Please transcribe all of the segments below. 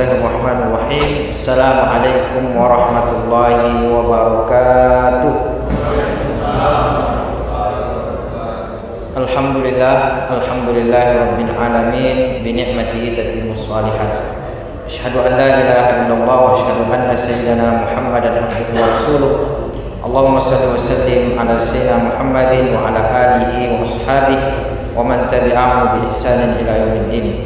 Bismillahirrahmanirrahim. Assalamualaikum warahmatullahi wabarakatuh. Alhamdulillahirabbil alamin bi ni'matihi tatimmus shalihat. Asyhadu an la ilaha illallah wa asyhadu anna sayyidana Muhammadan abduhu wa rasuluh. Allahumma shalli wa sallim ala sayyidina Muhammadin wa ala alihi wa ashabihi wa man tabi'ahum bi ihsanin ila yaumiddin.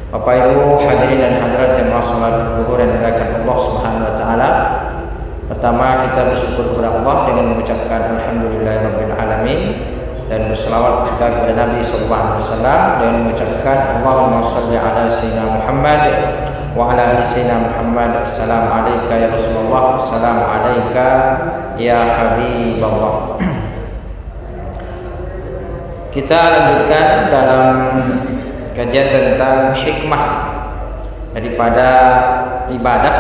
Bapak Ibu hadirin dan hadirat yang salat zuhur dan dimuliakan Allah Subhanahu wa taala. Pertama kita bersyukur kepada Allah dengan mengucapkan alhamdulillahirabbil alamin dan berselawat kita kepada Nabi sallallahu alaihi wasallam dengan mengucapkan Allahumma shalli ala sayyidina Muhammad wa ala ali sayyidina Muhammad. Assalamu alayka ya Rasulullah, assalamu alayka ya Habiballah. Kita lanjutkan dalam kajian tentang hikmah daripada ibadah.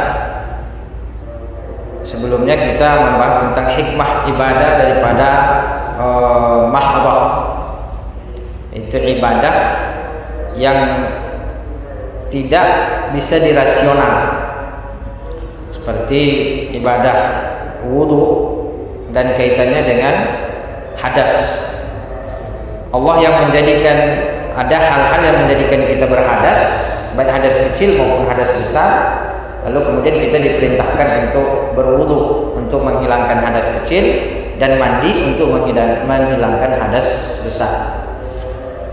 Sebelumnya kita membahas tentang hikmah ibadah daripada mahdhah. Itu ibadah yang tidak bisa dirasional, seperti ibadah wudu dan kaitannya dengan hadas. Allah yang menjadikan ada hal-hal yang menjadikan kita berhadas, baik hadas kecil maupun hadas besar. Lalu kemudian kita diperintahkan untuk berwudu untuk menghilangkan hadas kecil dan mandi untuk menghilangkan hadas besar.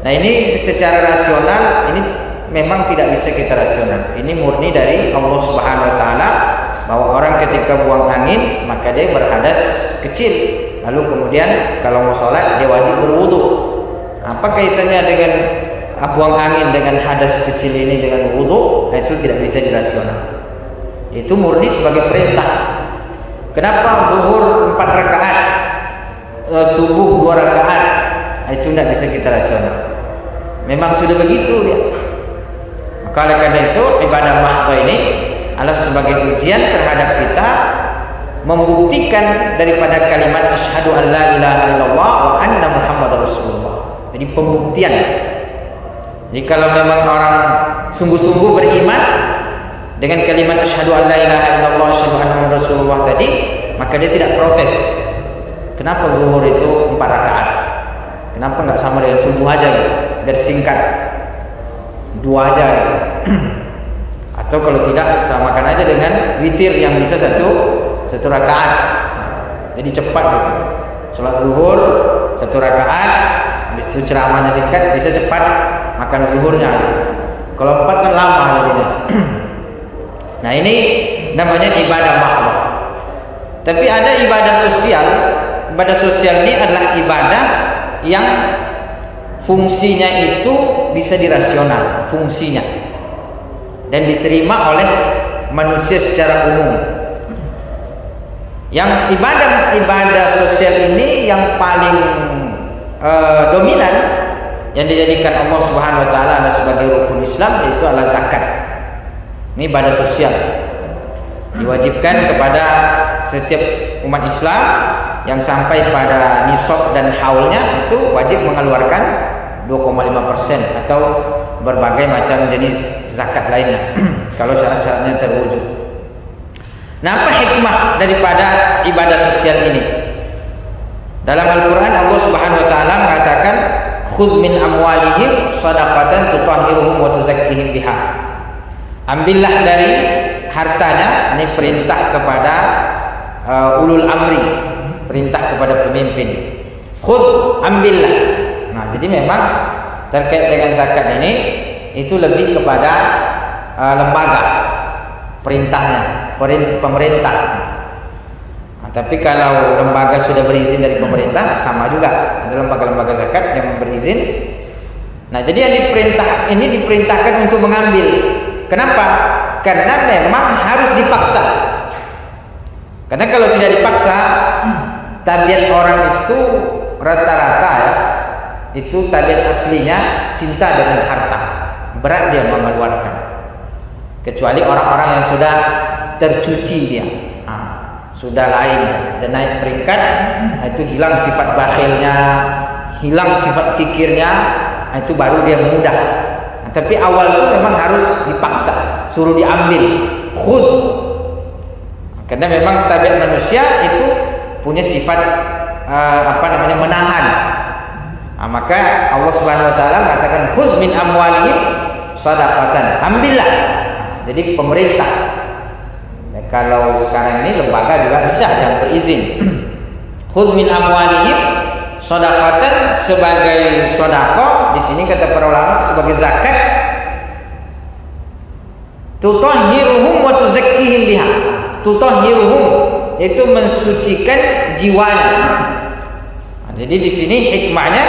Nah, ini secara rasional ini memang tidak bisa kita rasional. Ini murni dari Allah Subhanahu wa taala bahwa orang ketika buang angin maka dia berhadas kecil. Lalu kemudian kalau mau sholat dia wajib berwudu. Apa kaitannya dengan buang angin dengan hadas kecil ini dengan wudu? Itu tidak bisa dirasional. Itu murni sebagai perintah. Kenapa zuhur 4 rakaat, subuh 2 rakaat? Itu tidak bisa kita rasional. Memang sudah begitu ya. Maka oleh karena itu ibadah mahdhah ini adalah sebagai ujian terhadap kita membuktikan daripada kalimat asyhadu an la ilaha illallah wa anna muhammadar rasulullah. Jadi pembuktian. Jadi kalau memang orang sungguh-sungguh beriman dengan kalimat asyhadu an la ilaha illallah asyhadu anna muhammadar rasulullah tadi, maka dia tidak protes. Kenapa zuhur itu 4 rakaat? Kenapa enggak sama dengan subuh aja gitu? Biar singkat. 2 aja gitu. Atau kalau tidak samakan aja dengan witir yang bisa satu rakaat. Jadi cepat gitu. Salat zuhur 1 rakaat, habis itu ceramahnya singkat, bisa cepat makan zuhurnya gitu. Kalau 4 kan lama jadinya. Nah, ini namanya ibadah mahdhah. Tapi ada ibadah sosial. Ibadah sosial ini adalah ibadah yang fungsinya itu bisa dirasional, fungsinya, dan diterima oleh manusia secara umum. Yang ibadah sosial ini yang paling dominan yang dijadikan Allah Subhanahu wa taala adalah sebagai rukun Islam, yaitu adalah zakat. Ini ibadah sosial. Diwajibkan kepada setiap umat Islam yang sampai pada nisab dan haulnya itu wajib mengeluarkan 2,5% atau berbagai macam jenis zakat lainnya kalau syarat-syaratnya terwujud. Nah, apa hikmah daripada ibadah sosial ini? Dalam Al-Quran Allah Subhanahu wa taala mengatakan khudz min amwalihim shadaqatan tutahhiruhum wa tuzakkihim biha. Ambillah dari hartanya, ini perintah kepada ulul amri, perintah kepada pemimpin. Khudz, ambillah. Nah, jadi memang terkait dengan zakat ini itu lebih kepada lembaga perintahnya, pemerintah. Nah, tapi kalau lembaga sudah berizin dari pemerintah sama juga. Ada lembaga-lembaga zakat yang berizin. Nah, jadi yang diperintahkan untuk mengambil. Kenapa? Karena memang harus dipaksa. Karena kalau tidak dipaksa, tabiat orang itu rata-rata ya, itu tabiat aslinya cinta dengan harta. Berat dia mengeluarkan. Kecuali orang-orang yang sudah tercuci dia, sudah lain dan naik peringkat, itu hilang sifat bakhilnya, hilang sifat kikirnya, itu baru dia mudah. Tapi awal itu memang harus dipaksa, suruh diambil. Khudh. Karena memang tabiat manusia itu punya sifat menahan. Maka Allah Subhanahu wa taala mengatakan khudh min amwalihim shadaqatan. Ambillah. Jadi pemerintah. Kalau sekarang ini lembaga juga bisa yang berizin. Khudh min amwalihim shadaqatan, sebagai sedekah di sini kata para ulama sebagai zakat. Tutahhiruhum wa tuzakkihim biha. Tutahhiruhum itu mensucikan jiwanya. Jadi di sini hikmahnya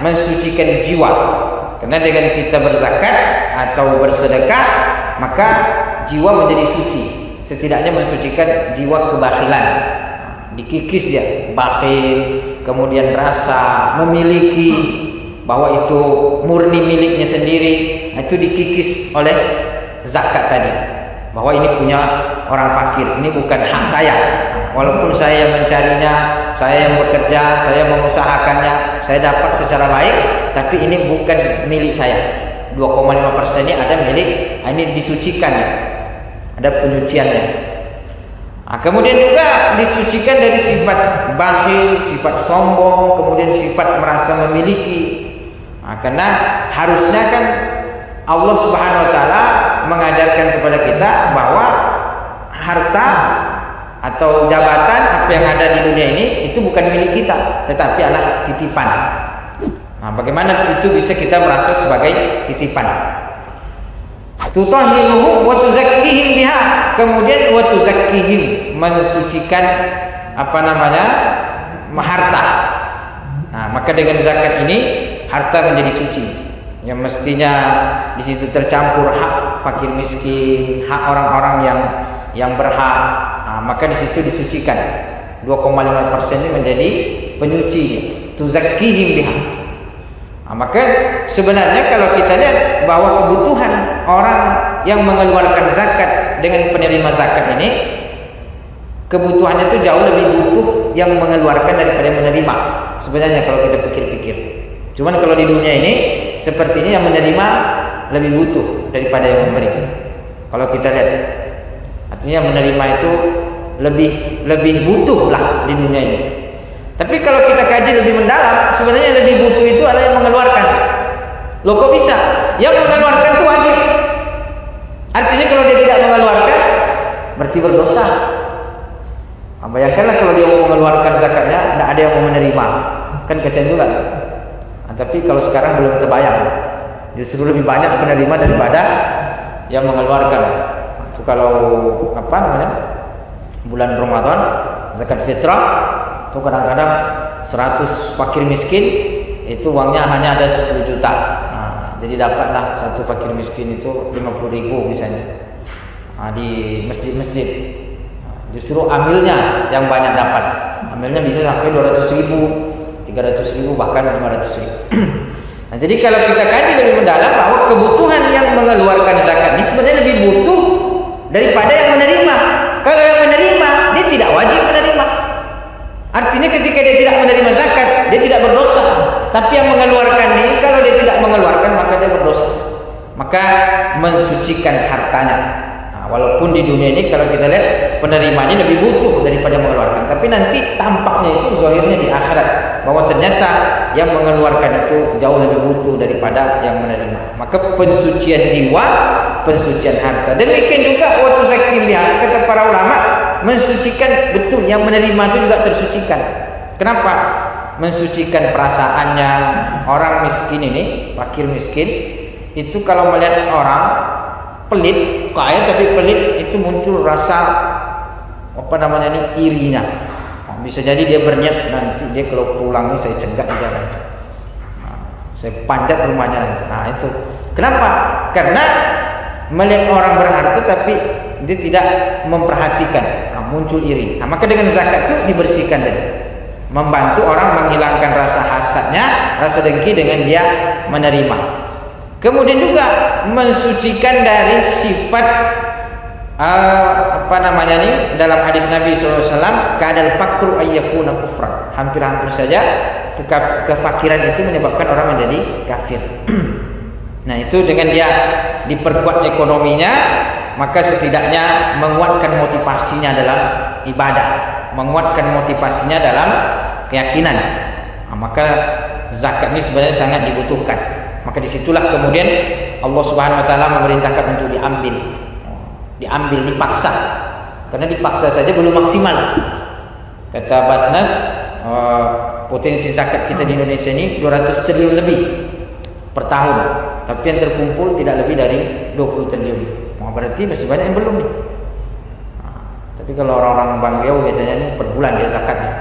mensucikan jiwa. Karena dengan kita berzakat atau bersedekah, maka jiwa menjadi suci. Setidaknya mensucikan jiwa kebakhilan. Dikikis dia, bakhil, kemudian rasa memiliki bahwa itu murni miliknya sendiri, itu dikikis oleh zakat tadi. Bahwa ini punya orang fakir, ini bukan hak saya. Walaupun saya yang mencarinya, saya yang bekerja, saya mengusahakannya, saya dapat secara baik, tapi ini bukan milik saya. 2,5% ini ada milik, ini disucikan, ada penyuciannya. Kemudian juga disucikan dari sifat bakhil, sifat sombong, kemudian sifat merasa memiliki. Karena harusnya kan Allah Subhanahu wa taala mengajarkan kepada kita bahwa harta atau jabatan apa yang ada di dunia ini itu bukan milik kita, tetapi adalah titipan. Bagaimana itu bisa kita merasa sebagai titipan? Tutahhiruhum wa tuzakkihim biha. Kemudian wa tuzakkihim, mensucikan harta. Maka dengan zakat ini harta menjadi suci. Yang mestinya di situ tercampur hak fakir miskin, hak orang-orang yang berhak, maka di situ disucikan. 2,5% ini menjadi penyuci. Tuzakkihim biha. Maka sebenarnya kalau kita lihat bahwa kebutuhan orang yang mengeluarkan zakat dengan penerima zakat ini, kebutuhannya itu jauh lebih butuh yang mengeluarkan daripada yang menerima. Sebenarnya kalau kita pikir-pikir, cuman kalau di dunia ini sepertinya yang menerima lebih butuh daripada yang memberi. Kalau kita lihat, artinya menerima itu lebih butuh lah di dunia ini. Tapi kalau kita kaji lebih mendalam, sebenarnya lebih butuh itu adalah yang mengeluarkan. Loh kok bisa? Yang mengeluarkan itu wajib. Artinya kalau dia tidak mengeluarkan, berarti berdosa. Bayangkanlah kalau dia mau mengeluarkan zakatnya, tidak ada yang mau menerima, kan kasihan juga. Tapi kalau sekarang belum terbayang, justru lebih banyak penerima daripada yang mengeluarkan. Itu kalau bulan Ramadan, zakat fitrah, itu kadang-kadang 100 fakir miskin itu uangnya hanya ada 10 juta. Jadi dapatlah satu fakir miskin itu 50.000 misalnya di masjid-masjid. Justru amilnya yang banyak dapat. Amilnya bisa sampai 200.000, 300.000, bahkan 500.000. Jadi kalau kita kaji lebih mendalam bahwa kebutuhan yang mengeluarkan zakat ini sebenarnya lebih butuh daripada yang menerima. Kalau yang menerima, dia tidak wajib menerima. Artinya ketika dia tidak menerima zakat, dia tidak berdosa. Tapi yang mengeluarkan ini, kalau dia tidak mengeluarkan, maka dia berdosa. Maka mensucikan hartanya. Walaupun di dunia ini kalau kita lihat penerimanya lebih butuh daripada mengeluarkan, tapi nanti tampaknya itu zahirnya di akhirat bahwa ternyata yang mengeluarkan itu jauh lebih butuh daripada yang menerima. Maka pensucian jiwa, pensucian harta. Demikian juga wa tuzakkim biha, kata para ulama, mensucikan betul yang menerima itu juga tersucikan. Kenapa? Mensucikan perasaannya. Orang miskin ini, fakir miskin, itu kalau melihat orang pelit, kaya tapi pelit, itu muncul rasa irinya. Bisa jadi dia berniat nanti dia kalau pulang ini saya cegat di jalan, saya panjat rumahnya nanti. Itu kenapa? Karena melihat orang berharta tapi dia tidak memperhatikan, muncul iri. Maka dengan zakat itu dibersihkan tadi, membantu orang menghilangkan rasa hasadnya, rasa dengki dengan dia menerima. Kemudian juga mensucikan dari sifat dalam hadis Nabi SAW, kadal fakru ayyakuna kufra. Hampir-hampir saja kefakiran itu menyebabkan orang menjadi kafir. Nah, itu dengan dia diperkuat ekonominya, maka setidaknya menguatkan motivasinya dalam ibadah, menguatkan motivasinya dalam keyakinan. Nah, maka zakat ini sebenarnya sangat dibutuhkan. Maka disitulah kemudian Allah Subhanahu Wa Taala memerintahkan untuk diambil, dipaksa. Karena dipaksa saja belum maksimal. Kata Basnas, potensi zakat kita di Indonesia ini 200 triliun lebih per tahun, tapi yang terkumpul tidak lebih dari 20 triliun. Berarti masih banyak yang belum nih. Tapi kalau orang-orang Bang Riau biasanya ini per bulan dia zakatnya.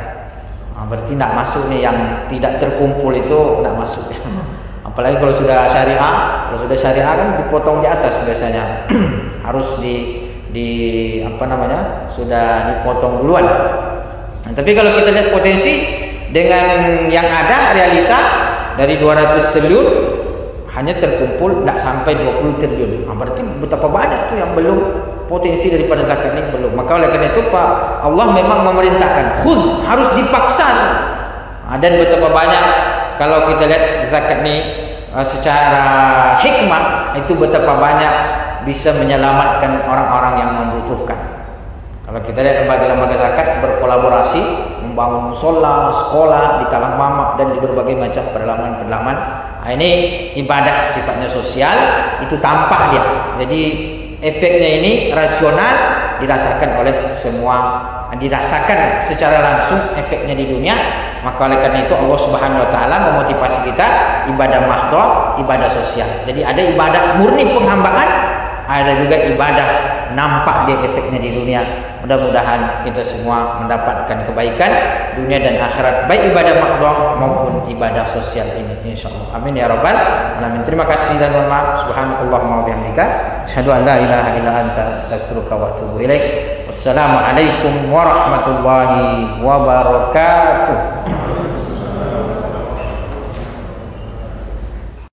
Berarti tidak masuk nih, yang tidak terkumpul itu tidak masuk. Apalagi kalau sudah syariah, kan dipotong di atas biasanya. Harus sudah dipotong duluan. Nah, tapi kalau kita lihat potensi dengan yang ada realita dari 200 triliun hanya terkumpul tidak sampai 20 triliun. Berarti betapa banyak tuh yang belum, potensi daripada zakat ini belum. Maka oleh karena itu Pak Allah memang memerintahkan harus dipaksa. Dan betapa banyak kalau kita lihat zakat ini secara hikmah, itu betapa banyak bisa menyelamatkan orang-orang yang membutuhkan. Kalau kita lihat lembaga-lembaga zakat berkolaborasi membangun musola, sekolah di kalang mamak dan di berbagai macam pedalaman-pedalaman. Ini ibadah sifatnya sosial, itu tampak dia. Jadi efeknya ini rasional, dirasakan oleh semua, dirasakan secara langsung efeknya di dunia. Maka oleh karena itu Allah Subhanahu Wa Taala memotivasi kita ibadah mahdhah, ibadah sosial. Jadi ada ibadah murni penghambaan, ada juga ibadah nampak dia efeknya di dunia. Mudah-mudahan kita semua mendapatkan kebaikan dunia dan akhirat, baik ibadah mahdhah maupun ibadah sosial ini, insyaallah. Amin ya rabbal alamin. Terima kasih dan mohon maaf. Subhanakallahumma wa bihamdika, asyhadu an la ilaha illa anta, astaghfiruka wa atubu ilaik. Wassalamualaikum warahmatullahi wabarakatuh.